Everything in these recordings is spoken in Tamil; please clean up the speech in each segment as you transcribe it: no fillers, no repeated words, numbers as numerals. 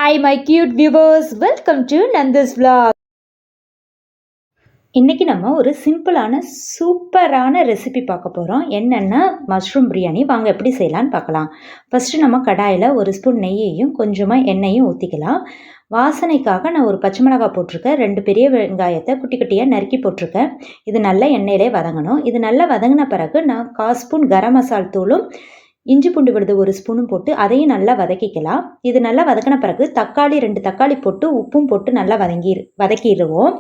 Hi my cute viewers, welcome to Nandus vlog. இன்றைக்கி நம்ம ஒரு சிம்பிளான சூப்பரான ரெசிபி பார்க்க போகிறோம். என்னென்னா மஷ்ரூம் பிரியாணி. வாங்க எப்படி செய்யலான்னு பார்க்கலாம். ஃபஸ்ட்டு நம்ம கடாயில் ஒரு ஸ்பூன் நெய்யையும் கொஞ்சமாக எண்ணெயும் ஊற்றிக்கலாம். வாசனைக்காக நான் ஒரு பச்சை மிளகாய் போட்டிருக்கேன். 2 பெரிய வெங்காயத்தை குட்டி குட்டியாக நறுக்கி போட்டிருக்கேன். இது நல்லா எண்ணெயிலே வதங்கணும். இது நல்லா வதங்கின பிறகு நான் 1/4 ஸ்பூன் கரம் மசால் தூளும் இஞ்சி பூண்டு விழுது 1 ஸ்பூனும் போட்டு அதையும் நல்லா வதக்கிக்கலாம். இது நல்லா வதக்கின பிறகு 2 தக்காளி போட்டு உப்பும் போட்டு நல்லா வதக்கிடுவோம்.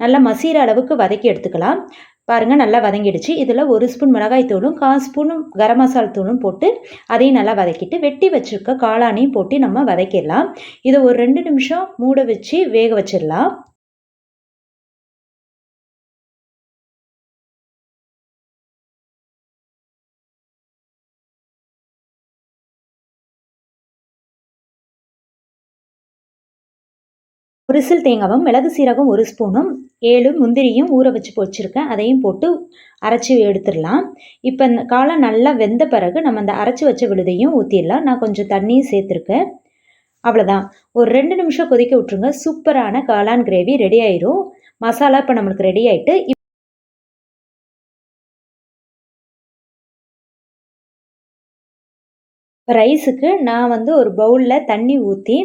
நல்லா மசீர அளவுக்கு வதக்கி எடுத்துக்கலாம். பாருங்கள், நல்லா வதங்கிடுச்சு. இதில் 1 ஸ்பூன் மிளகாய் தூளும் 1/4 ஸ்பூனும் கரம் மசால் தூளும் போட்டு அதையும் நல்லா வதக்கிட்டு வெட்டி வச்சுருக்க காளானையும் போட்டு நம்ம வதக்கிடலாம். இதை ஒரு 2 நிமிஷம் மூட வச்சு வேக வச்சிடலாம். ஒரு சில் தேங்காவும் மிளகு சீரகம் 1 ஸ்பூனும் 7 முந்திரியும் ஊற வச்சு வச்சுருக்கேன். அதையும் போட்டு அரைச்சி எடுத்துடலாம். இப்போ இந்த காளான் நல்லா வெந்த பிறகு நம்ம அந்த அரைச்சி வச்ச விழுதையும் ஊற்றிடலாம். நான் கொஞ்சம் தண்ணியும் சேர்த்துருக்கேன். அவ்வளோதான். ஒரு 2 நிமிஷம் கொதிக்க விட்ருங்க. சூப்பரான காளான் கிரேவி ரெடி ஆயிரும். மசாலா இப்போ நம்மளுக்கு ரெடி ஆகிட்டு ரைஸுக்கு நான் ஒரு பவுலில் தண்ணி ஊற்றி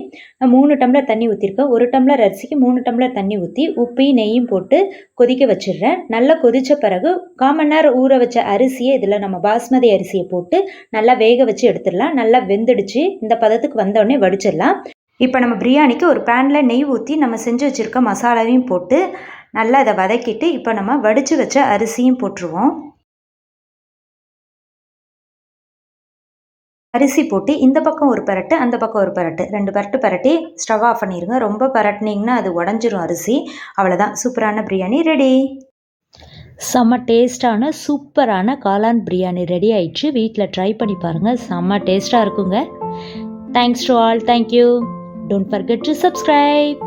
3 டம்ளர் தண்ணி ஊற்றிருக்கேன். 1 டம்ளர் அரிசிக்கு 3 டம்ளர் தண்ணி ஊற்றி உப்பையும் நெய்யும் போட்டு கொதிக்க வச்சிடுறேன். நல்லா கொதித்த பிறகு 1/4 மணி நேரம் ஊற வச்ச அரிசியை இதில் நம்ம பாஸ்மதி அரிசியை போட்டு நல்லா வேக வச்சு எடுத்துடலாம். நல்லா வெந்துடுச்சு. இந்த பதத்துக்கு வந்தோடனே வடிச்சிடலாம். இப்போ நம்ம பிரியாணிக்கு ஒரு பேனில் நெய் ஊற்றி நம்ம செஞ்சு வச்சுருக்க மசாலாவையும் போட்டு நல்லா இதை வதக்கிட்டு இப்போ நம்ம வடித்து வச்ச அரிசியும் போட்டுருவோம். அரிசி போட்டு இந்த பக்கம் ஒரு பரட்டு, அந்த பக்கம் ஒரு பரட்டு, 2 பரட்டு பரட்டி ஸ்டவ் ஆஃப் பண்ணிடுங்க. ரொம்ப பரட்டினீங்கன்னா அது உடஞ்சிரும் அரிசி. அவ்வளோதான், சூப்பரான பிரியாணி ரெடி. செம்ம டேஸ்டான சூப்பரான காளான் பிரியாணி ரெடி ஆயிடுச்சு. வீட்டில் ட்ரை பண்ணி பாருங்கள். செம்ம டேஸ்ட்டாக இருக்குங்க. Thanks to all. Thank you. Don't forget to subscribe.